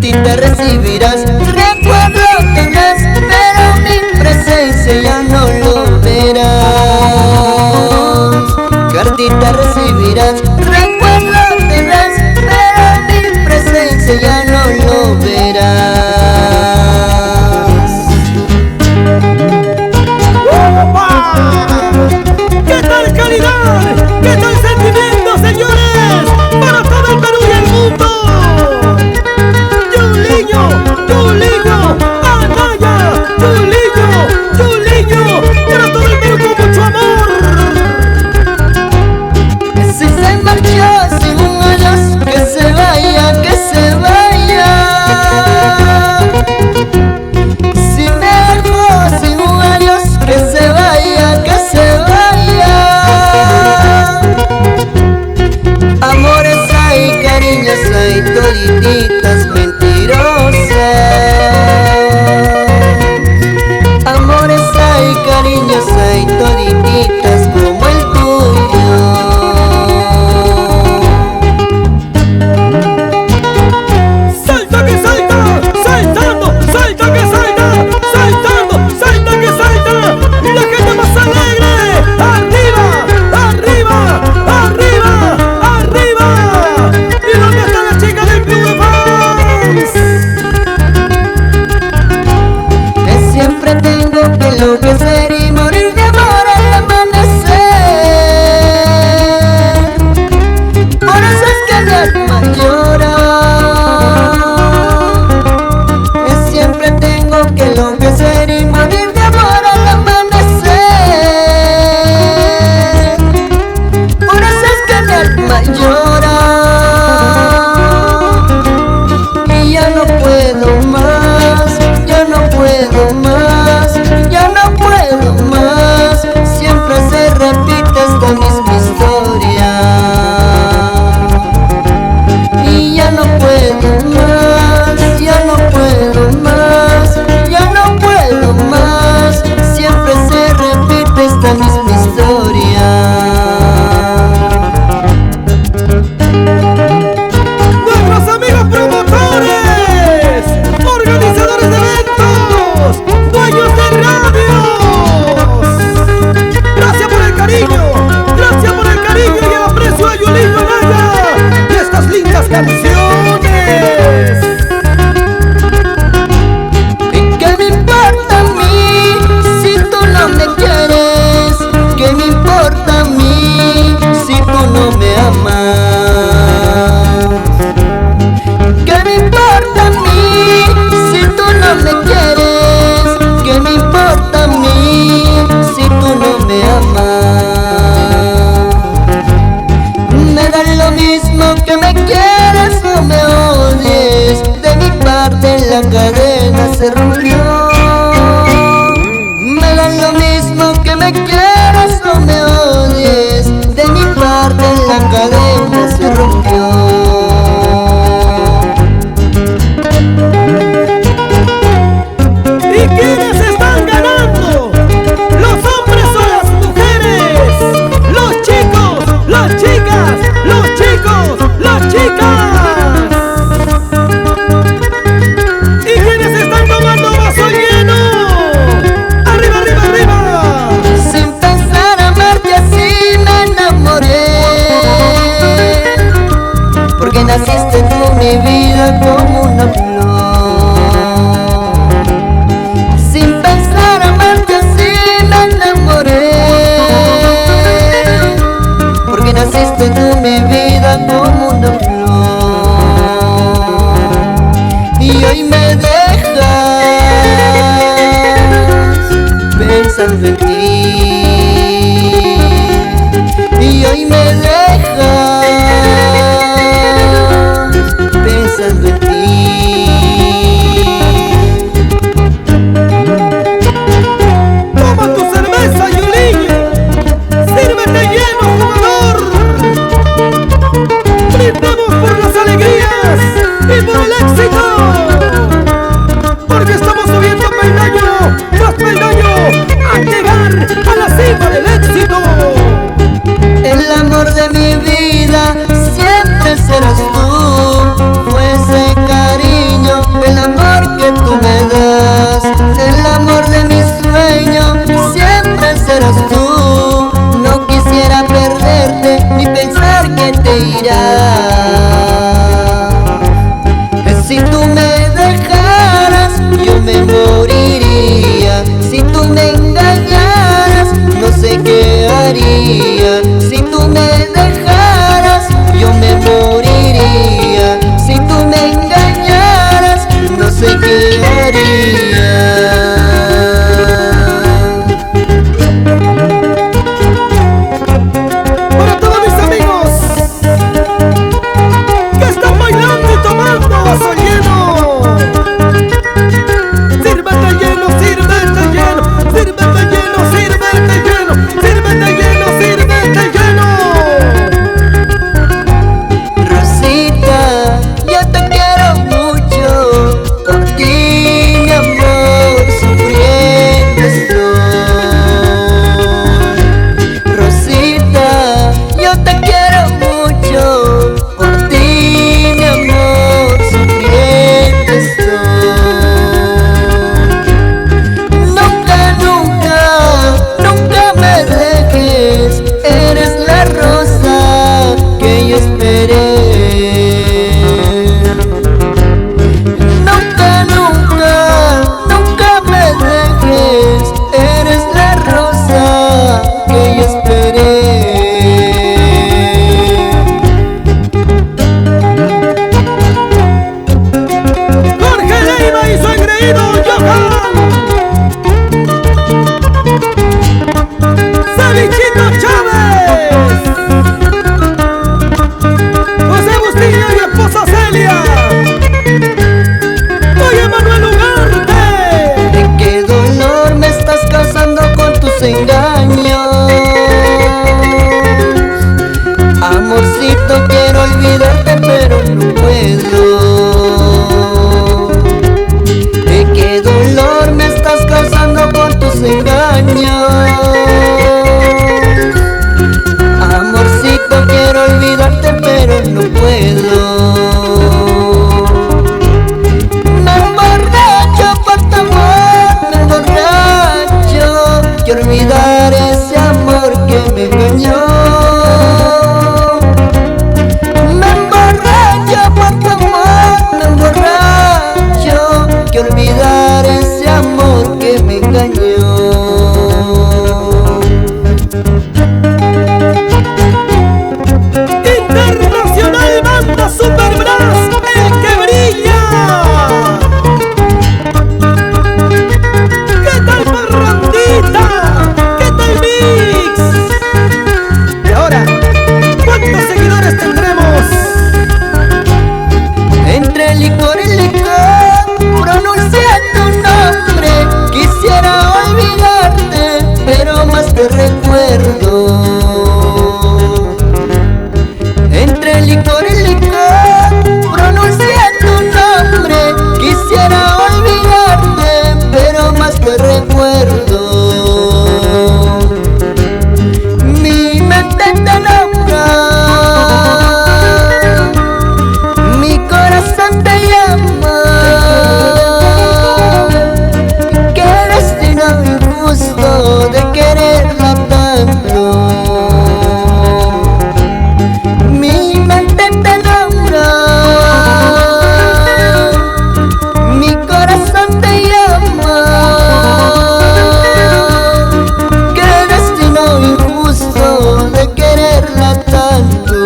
cartita recibirás, recuerdo tendrás, pero mi presencia ya no lo verás. Cartita recibirás, recuerdo tendrás, pero mi presencia ya no lo verás. ¿Qué tal calidad? ¿Qué tal sentimiento, señores? Para todo el Perú y el mundo. Yuliño, Anaya, Yuliño, para todo el Perú con mucho amor. Si se marchó sin un adiós, que se vaya, que se vaya. Si me dejó sin un adiós, que se vaya, que se vaya. Amores hay, cariños hay, todititas mentirosas. Amores hay, cariños hay, todititas como el tuyo. Salta que salta, saltando, salta que salta, saltando, salta que salta. Y la gente más alegre, arriba, arriba, arriba, arriba. ¿Y dónde está la chica del club de fans? Que siempre tengo que enloquecer y morir de amor al amanecer. Por eso es que mi alma llora. Que siempre tengo que enloquecer y morir de amor al amanecer. Por eso es que mi alma llora. Y ya no puedo más, ya no puedo más, ya no puedo más. Siempre se repite esta misma historia. Y ya no puedo más, ya no puedo más, ya no puedo más. Siempre se repite esta misma historia. Nuestros amigos promotores, organizadores de eventos, dueños de radios. Gracias por el cariño y el aprecio a Yuliño Anaya y estas lindas canciones. ¿Qué me importa a mí si tú no me quieres? ¿Qué me importa a mí si tú no me amas? ¿Qué me importa a mí si tú no me quieres? ¿Qué me importa a mí si tú no me amas? Me da lo mismo que me quieras o me odies. De mi parte la cadena se rompió. Me da lo mismo que me quieras o me odies. De mi parte la cadena se rompió. ¿Y quiénes están ganando? ¿Los hombres o las mujeres? ¿Los chicos, las chicas, los chicos, las chicas? ¿Y quiénes están tomando vaso lleno? ¡Arriba, arriba, arriba! Sin pensar amarte así me enamoré. Porque naciste tú mi vida como una flor. Sin pensar amarte así me enamoré. Porque naciste tú mi vida como una flor. Y hoy me dejas pensando en ti. Y hoy me dejas pensando en ti. Toma tu cerveza, Yuliño. Sírvete lleno, jugador. Brindemos Morelia. Oye, Manuel Ugarte. ¿De qué dolor me estás causando con tus engaños? Amorcito, quiero olvidarte pero no puedo. ¿De qué dolor me estás causando con tus engaños? Amorcito, quiero olvidarte pero no puedo. Me emborracho por tu amor, me emborracho. Quiero olvidar ese amor que me engañó. Me emborracho por tu amor, me emborracho. Quiero olvidar ese amor que me engañó. Internacional Banda Superbrass, el que brilla. ¿Qué tal, parrandita? ¿Qué tal, mix? Y ahora, ¿cuántos seguidores tendremos? Entre licor y licor pronuncia tu nombre. Quisiera olvidarte, pero más te recuerdo. Entre licor y licor pronuncia tu nombre. Quisiera olvidarte, pero más te recuerdo. Mi mente te nombra, mi corazón te llama. Qué destino injusto de quererla tanto. Mi mente te nombra, mi corazón te llama. Qué destino injusto de quererla tanto.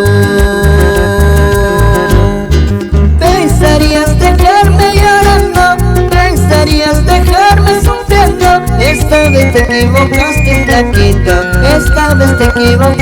Pensarías dejarme llorando, pensarías dejarme sufriendo. Esta vez te equivocaste, flaquita, esta vez te equivocaste.